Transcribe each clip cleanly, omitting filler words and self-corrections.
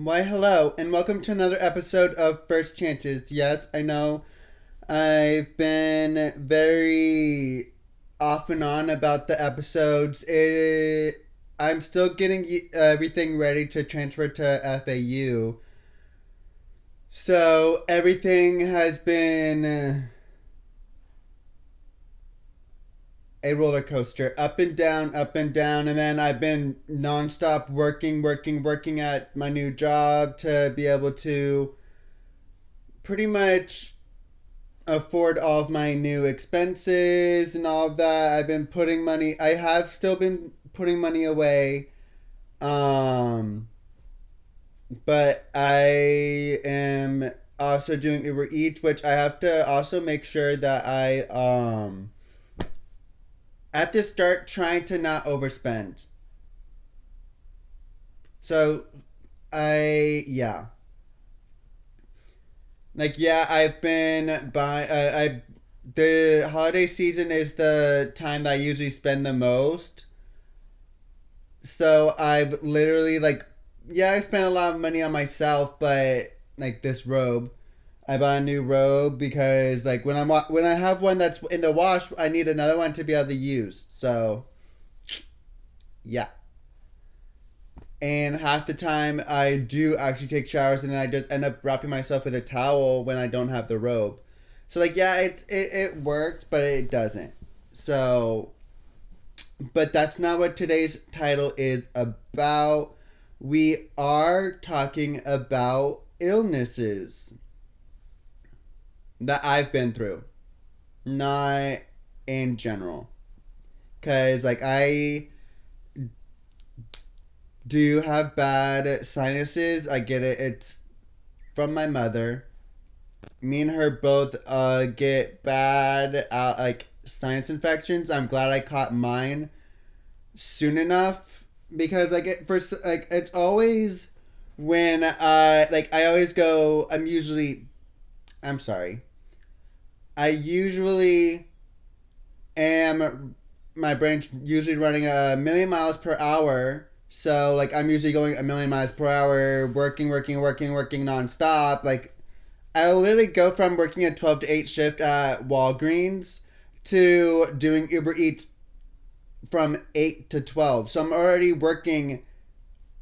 Why, hello, and welcome to another episode of First Chances. Yes, I know I've been very off and on about the episodes. I'm still getting everything ready to transfer to FAU. So everything has been a roller coaster, up and down, and then I've been nonstop working at my new job to be able to pretty much afford all of my new expenses and all of that. I have still been putting money away. Um, but I am also doing Uber Eats, which I have to also make sure that I have to start trying to not overspend. So yeah. I've been by I the holiday season is the time that I usually spend the most. So I've literally I spent a lot of money on myself, but like this robe, I bought a new robe because like when I have one that's in the wash, I need another one to be able to use. So yeah, and half the time I do actually take showers, and then I just end up wrapping myself with a towel when I don't have the robe. So yeah, it works, but it doesn't. So, but that's not what today's title is about. We are talking about illnesses that I've been through, not in general. Cause I do have bad sinuses. I get it. It's from my mother. Me and her both get bad sinus infections. I'm glad I caught mine soon enough because it's always when I always go. I'm sorry. I usually am my brain's usually running a million miles per hour. So I'm usually going a million miles per hour, working nonstop. I literally go from working a 12 to 8 shift at Walgreens to doing Uber Eats from 8 to 12. So I'm already working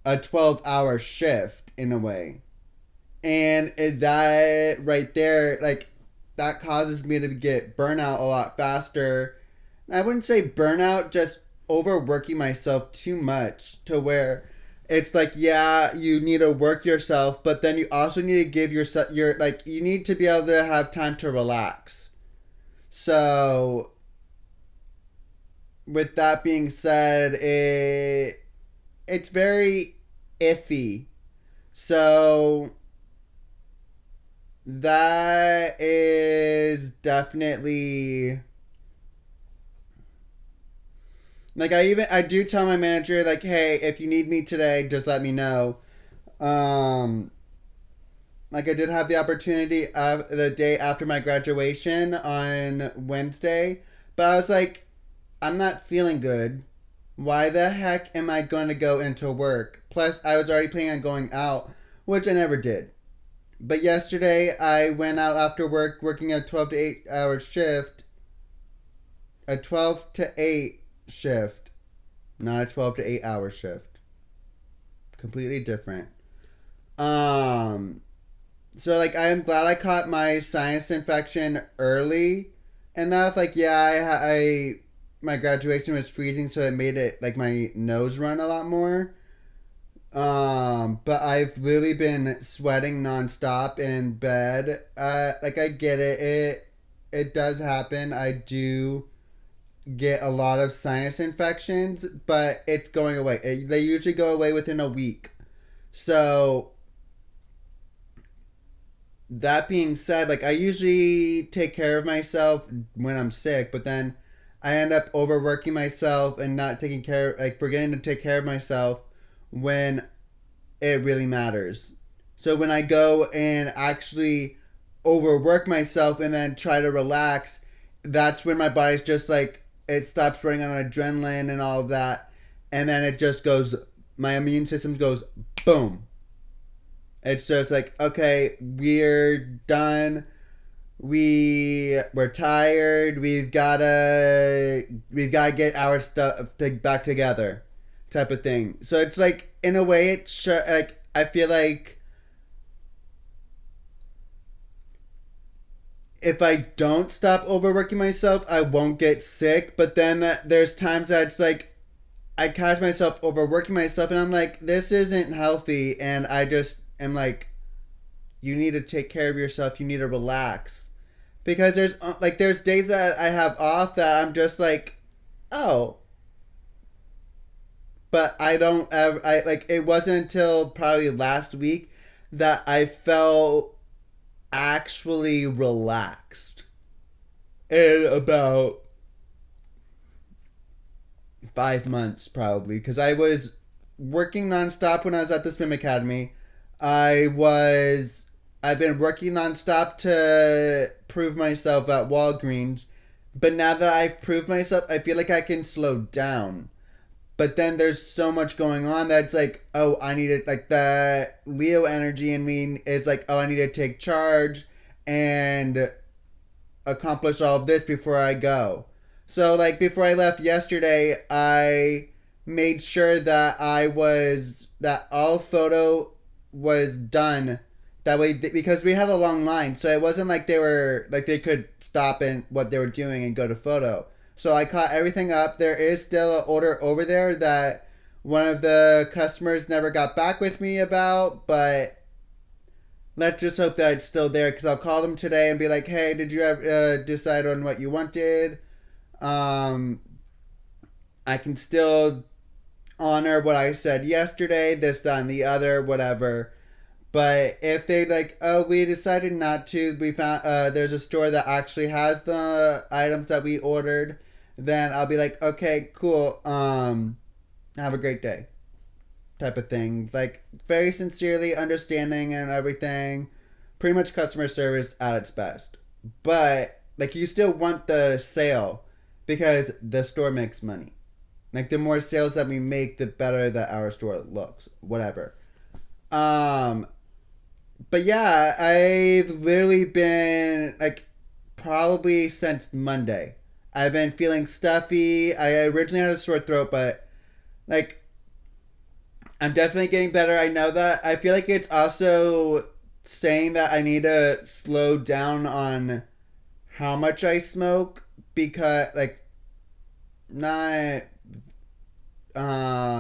a 12-hour shift in a way. And that right there, that causes me to get burnout a lot faster. I wouldn't say burnout, just overworking myself too much to where it's yeah, you need to work yourself, but then you also need to give yourself you need to be able to have time to relax. So with that being said, it's very iffy. So that is definitely I do tell my manager hey, if you need me today, just let me know. Um, I did have the opportunity of the day after my graduation on Wednesday, but I was I'm not feeling good. Why the heck am I going to go into work? Plus, I was already planning on going out, which I never did. But yesterday, I went out after work, working a 12 to 8 hour shift. A 12 to 8 shift, not a 12 to 8 hour shift. Completely different. Um, so I am glad I caught my sinus infection early enough. I my graduation was freezing, so it made it my nose run a lot more. But I've literally been sweating nonstop in bed. I get it. It does happen. I do get a lot of sinus infections, but it's going away. They usually go away within a week. So that being said, I usually take care of myself when I'm sick, but then I end up overworking myself and not taking care, forgetting to take care of myself when it really matters. So when I go and actually overwork myself and then try to relax, that's when my body's just it stops running on adrenaline and all of that, and then it just goes. My immune system goes boom. It's just like, okay, we're done. We're tired. We've gotta get our stuff back together, type of thing. So it's like, in a way, like, I feel like if I don't stop overworking myself, I won't get sick. But then there's times that it's like I catch myself overworking myself, and I'm like, this isn't healthy, and I just am like, you need to take care of yourself. You need to relax, because there's days that I have off that I'm just like, oh, but I don't ever. I like it wasn't until probably last week that I felt actually relaxed in about 5 months, probably, because I was working nonstop when I was at the swim academy. I've been working nonstop to prove myself at Walgreens, but now that I've proved myself, I feel like I can slow down. But then there's so much going on that's like, oh, I need it. Like, the Leo energy in me is like, oh, I need to take charge and accomplish all of this before I go. So, like, before I left yesterday, I made sure that all photo was done. That way, because we had a long line, so it wasn't like they could stop in what they were doing and go to photo. So I caught everything up. There is still an order over there that one of the customers never got back with me about, but let's just hope that it's still there, because I'll call them today and be like, hey, did you decide on what you wanted? Um, I can still honor what I said yesterday, this, that, and the other, whatever. But if they like, oh, we decided not to, we found there's a store that actually has the items that we ordered, then I'll be like, okay, cool. Have a great day, type of thing. Like, very sincerely understanding and everything. Pretty much customer service at its best. But like, you still want the sale, because the store makes money. Like, the more sales that we make, the better that our store looks. Whatever. But yeah, I've literally been like, probably since Monday. I've been feeling stuffy. I originally had a sore throat, but like, I'm definitely getting better. I know that. I feel like it's also saying that I need to slow down on how much I smoke, because like, not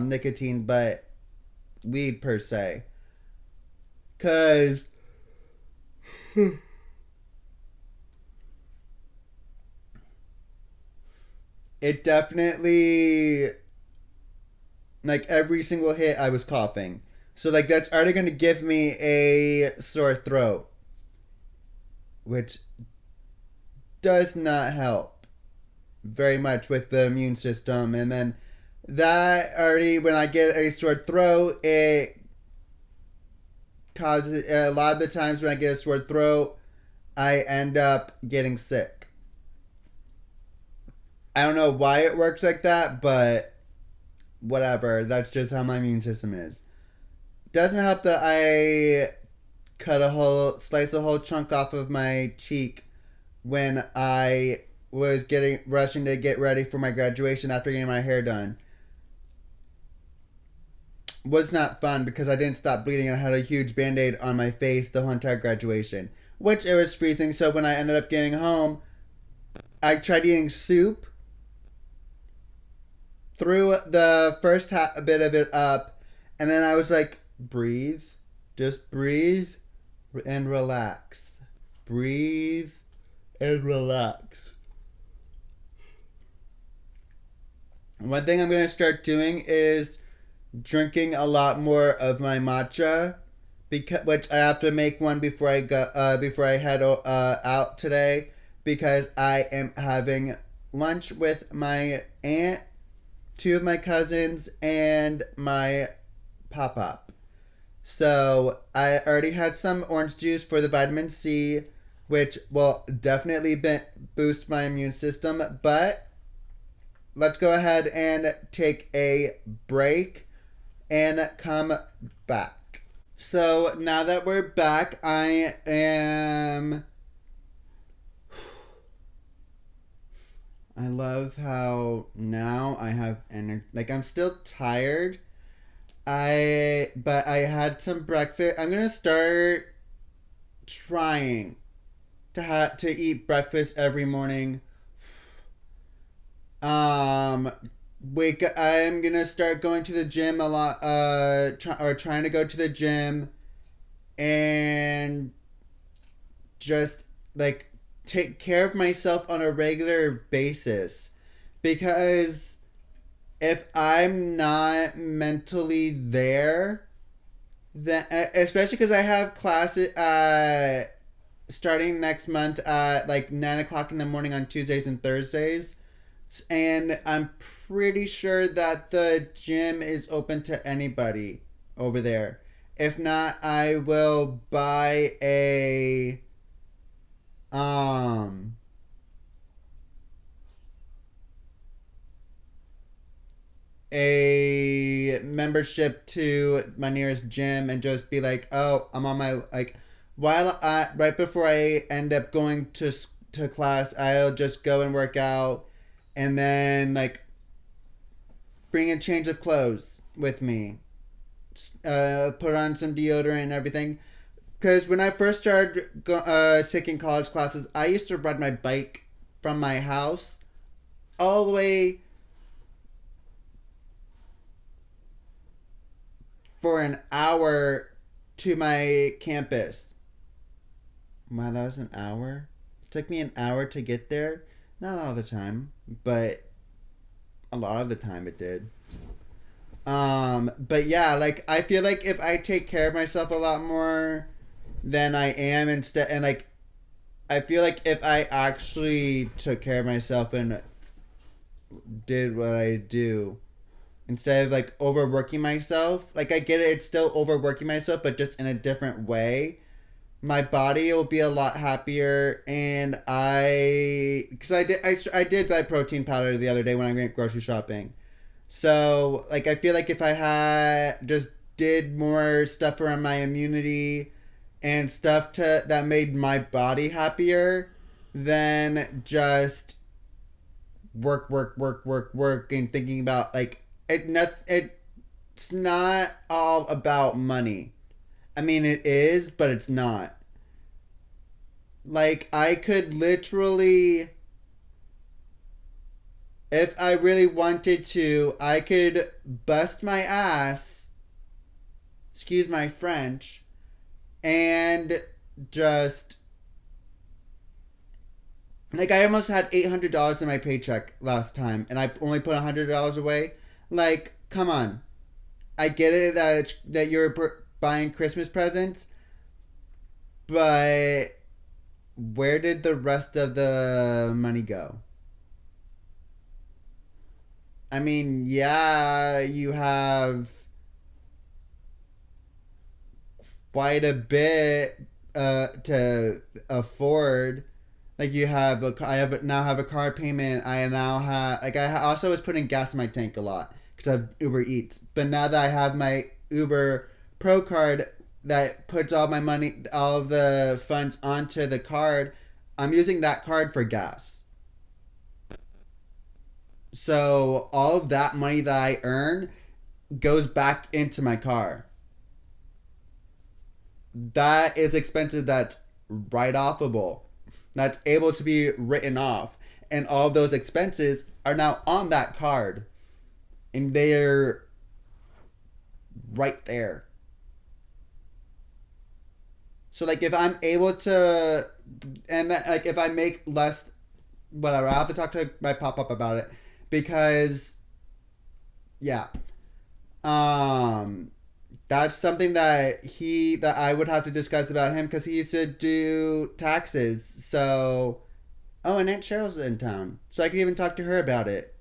nicotine, but weed per se. Cause it definitely, like, every single hit I was coughing. So like, that's already gonna give me a sore throat, which does not help very much with the immune system. And then that already, when I get a sore throat, it causes a lot of the times when I get a sore throat, I end up getting sick. I don't know why it works like that, but whatever. That's just how my immune system is. Doesn't help that I slice a whole chunk off of my cheek when I was rushing to get ready for my graduation after getting my hair done. Was not fun, because I didn't stop bleeding and I had a huge band-aid on my face the whole entire graduation. Which, it was freezing, so when I ended up getting home, I tried eating soup, threw the first bit of it up, and then I was like, breathe. Just breathe and relax. Breathe and relax. One thing I'm going to start doing is drinking a lot more of my matcha, which I have to make one before I head out today, because I am having lunch with my aunt, two of my cousins, and my pop-up. So I already had some orange juice for the vitamin C, which will definitely boost my immune system. But let's go ahead and take a break and come back. So now that we're back, I am. I love how now I have energy. Like, I'm still tired. But I had some breakfast. I'm gonna start trying to eat breakfast every morning. Um, wake. I'm gonna start going to the gym a lot. Trying to go to the gym and just like take care of myself on a regular basis, because if I'm not mentally there, then especially because I have classes starting next month at like 9 o'clock in the morning on Tuesdays and Thursdays, and I'm pretty sure that the gym is open to anybody over there. If not, I will buy um a membership to my nearest gym and just be like, oh, I'm on my like while I right before I end up going to class, I'll just go and work out, and then like bring a change of clothes with me, put on some deodorant and everything. Because when I first started taking college classes, I used to ride my bike from my house all the way for an hour to my campus. Wow, that was an hour? It took me an hour to get there. Not all the time, but a lot of the time it did. But yeah, like I feel like if I take care of myself a lot more than I am instead, and like I feel like if I actually took care of myself and did what I do instead of like overworking myself, like I get it, it's still overworking myself, but just in a different way. My body will be a lot happier, and because I did buy protein powder the other day when I went grocery shopping. So like I feel like if I had just did more stuff around my immunity and stuff to that made my body happier, than just work and thinking about like it's not all about money. I mean, it is, but it's not. Like, I could literally, if I really wanted to, I could bust my ass, excuse my French, and just. Like, I almost had $800 in my paycheck last time, and I only put $100 away. Like, come on. I get it that you're buying Christmas presents, but where did the rest of the money go? I mean, yeah, you have quite a bit to afford. Like you have now have a car payment. I now have like I also was putting gas in my tank a lot because I have Uber Eats. But now that I have my Uber Pro card that puts all my money, all of the funds onto the card, I'm using that card for gas. So all of that money that I earn goes back into my car. That is expensive. That's write offable. That's able to be written off. And all of those expenses are now on that card. And they're right there. So like if I'm able to and that, like if I make less, whatever, I'll have to talk to my pop up about it. Because yeah. Um that's something that I would have to discuss about him, because he used to do taxes. So, oh, and Aunt Cheryl's in town, so I could even talk to her about it.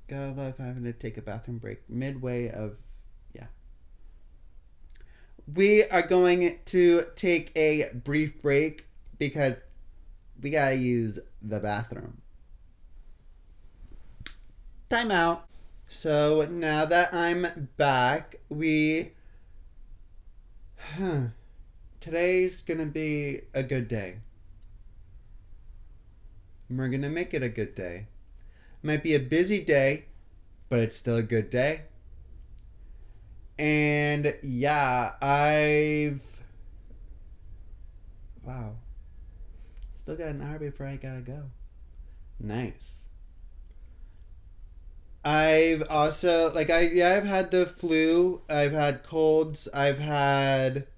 Gotta love having to take a bathroom break midway of, yeah. We are going to take a brief break because we gotta use the bathroom. Time out. So now that I'm back, huh, today's gonna be a good day. We're gonna make it a good day. Might be a busy day, but it's still a good day. And yeah, wow, still got an hour before I gotta go. Nice. I've also I've had the flu, I've had colds, I've had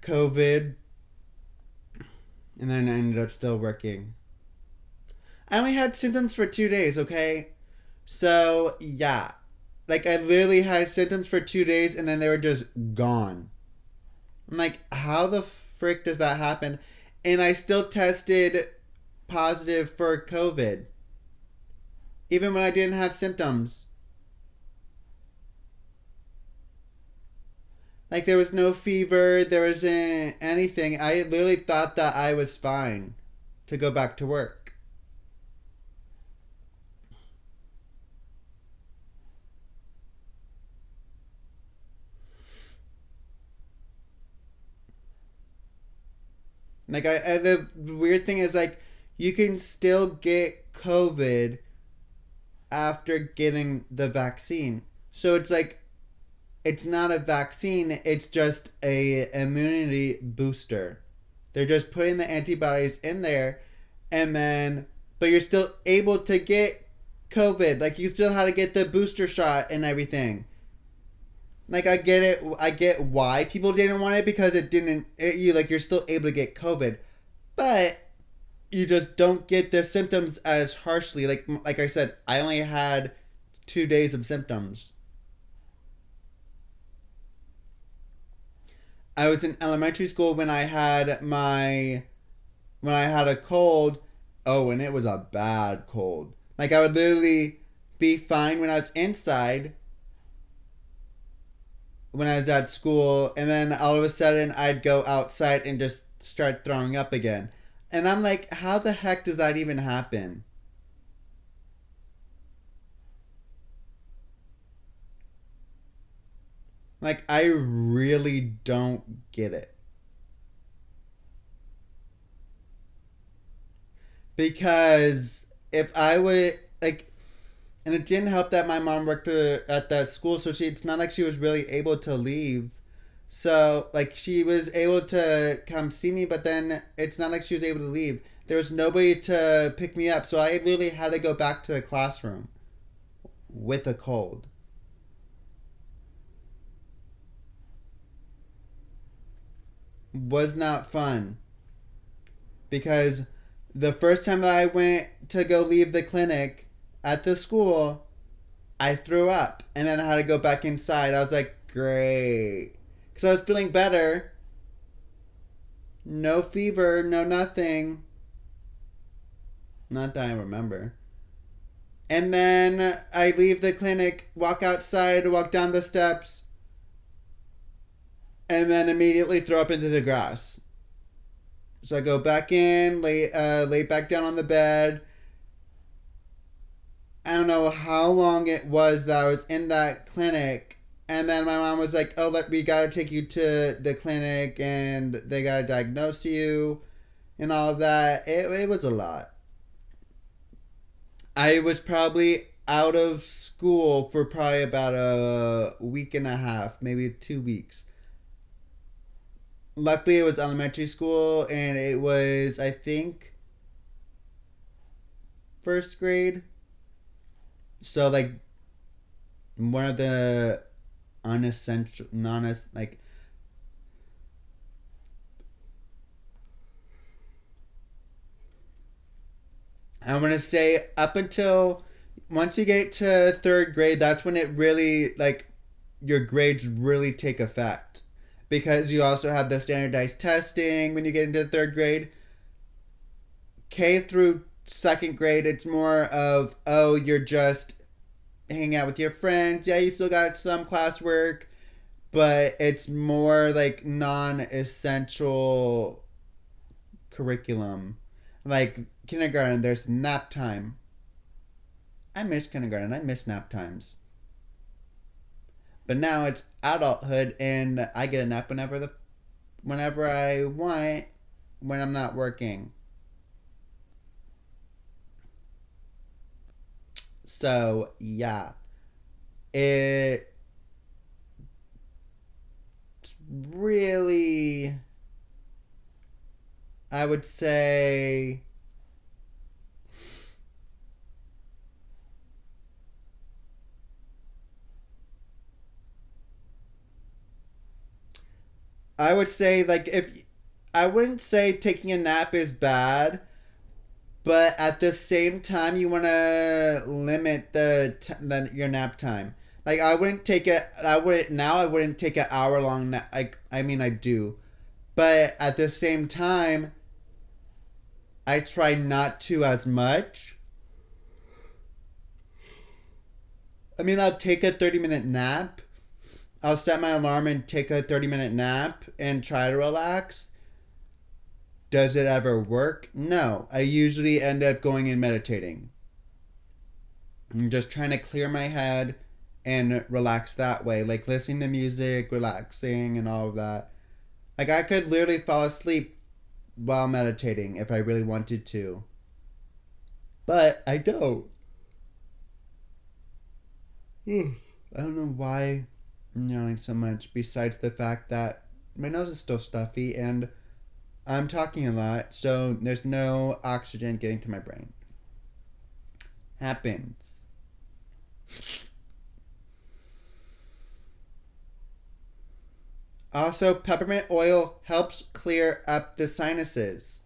COVID, and then I ended up still working. I only had symptoms for 2 days, okay? So yeah. Like I literally had symptoms for 2 days and then they were just gone. I'm like, how the frick does that happen? And I still tested positive for COVID. Even when I didn't have symptoms. Like there was no fever, there wasn't anything. I literally thought that I was fine to go back to work. The weird thing is like you can still get COVID after getting the vaccine. So it's like it's not a vaccine, it's just a immunity booster. They're just putting the antibodies in there and then but you're still able to get COVID. Like you still had to get the booster shot and everything. Like I get it. I get why people didn't want it because you're still able to get COVID, but you just don't get the symptoms as harshly. Like I said, I only had 2 days of symptoms. I was in elementary school when I had a cold. Oh, and it was a bad cold. Like I would literally be fine when I was inside when I was at school, and then all of a sudden I'd go outside and just start throwing up again. And I'm like, how the heck does that even happen? Like, I really don't get it. Because if I would, like, and it didn't help that my mom worked at that school, so it's not like she was really able to leave. So, like, she was able to come see me, but then it's not like she was able to leave. There was nobody to pick me up, so I literally had to go back to the classroom with a cold. Was not fun because the first time that I went to go leave the clinic at the school, I threw up and then I had to go back inside. I was like, great. Because I was feeling better. No fever, no nothing. Not that I remember. And then I leave the clinic, walk outside, walk down the steps, and then immediately throw up into the grass. So I go back in, lay back down on the bed. I don't know how long it was that I was in that clinic, and then my mom was like, "Oh, we gotta take you to the clinic, and they gotta diagnose you, and all of that." It was a lot. I was probably out of school for probably about a week and a half, maybe 2 weeks. Luckily, it was elementary school, and it was I think first grade. So like one of the unessential, non like I want to say up until once you get to third grade, that's when it really like your grades really take effect because you also have the standardized testing when you get into third grade. K through second grade, it's more of oh you're just hanging out with your friends. Yeah, you still got some classwork, but it's more like non-essential curriculum. Like kindergarten, there's nap time. I miss kindergarten. I miss nap times. But now it's adulthood, and I get a nap whenever I want when I'm not working. So yeah, it really, I would say, like, if I wouldn't say taking a nap is bad, but at the same time you want to limit your nap time. Like I wouldn't take it. I wouldn't take an hour long nap. I mean I do, but at the same time I try not to as much. I mean I'll take a 30-minute nap. I'll set my alarm and take a 30-minute nap and try to relax. Does it ever work? No. I usually end up going and meditating. I'm just trying to clear my head and relax that way. Like listening to music, relaxing, and all of that. Like I could literally fall asleep while meditating if I really wanted to. But I don't. I don't know why I'm yelling so much, besides the fact that my nose is still stuffy and I'm talking a lot, so there's no oxygen getting to my brain. Happens. Also, peppermint oil helps clear up the sinuses.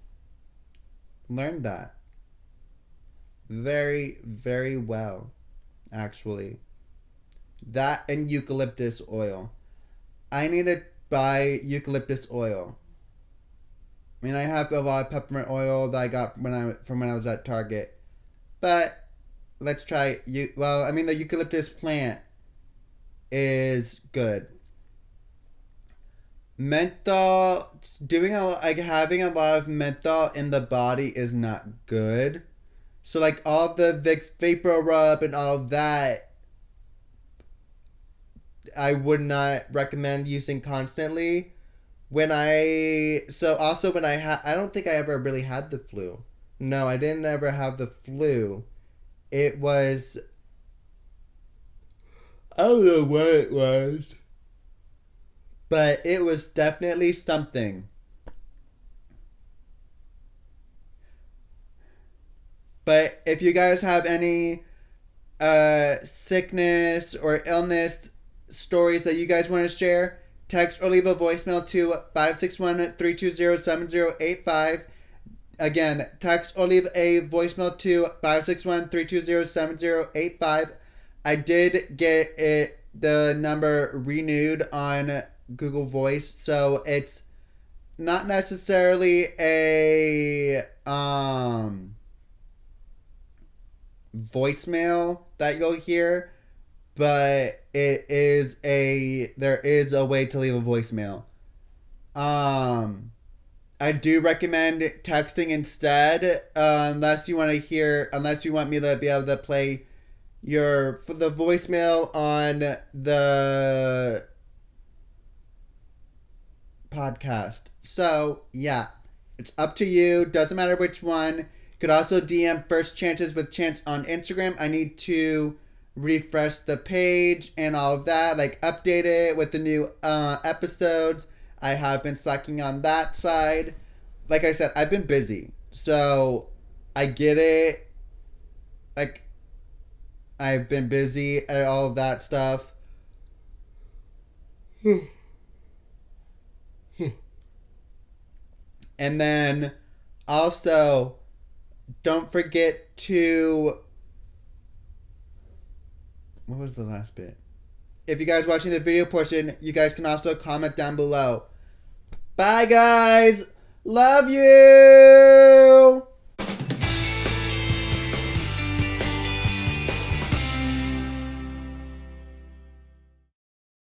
Learned that. Very, very well, actually. That and eucalyptus oil. I need to buy eucalyptus oil. I mean, I have a lot of peppermint oil that I got from when I was at Target, but let's try Well, I mean, the eucalyptus plant is good. Menthol, having a lot of menthol in the body is not good. So like all the Vicks Vapor Rub and all of that, I would not recommend using constantly. When I I don't think I ever really had the flu. No, I didn't ever have the flu. It was, I don't know what it was, but it was definitely something. But if you guys have any sickness or illness stories that you guys want to share, text or leave a voicemail to 561-320-7085. Again, text or leave a voicemail to 561-320-7085. I did get the number renewed on Google Voice, so it's not necessarily a voicemail that you'll hear, but there is a way to leave a voicemail. I do recommend texting instead, unless you want me to be able to play the voicemail on the podcast. So yeah, it's up to you. Doesn't matter which one. You could also DM First Chances with Chance on Instagram. I need to refresh the page and all of that, like update it with the new episodes. I have been slacking on that side. Like I said, I've been busy, so I get it. Like I've been busy at all of that stuff. And then also, don't forget to, what was the last bit? If you guys watching the video portion, you guys can also comment down below. Bye guys! Love you!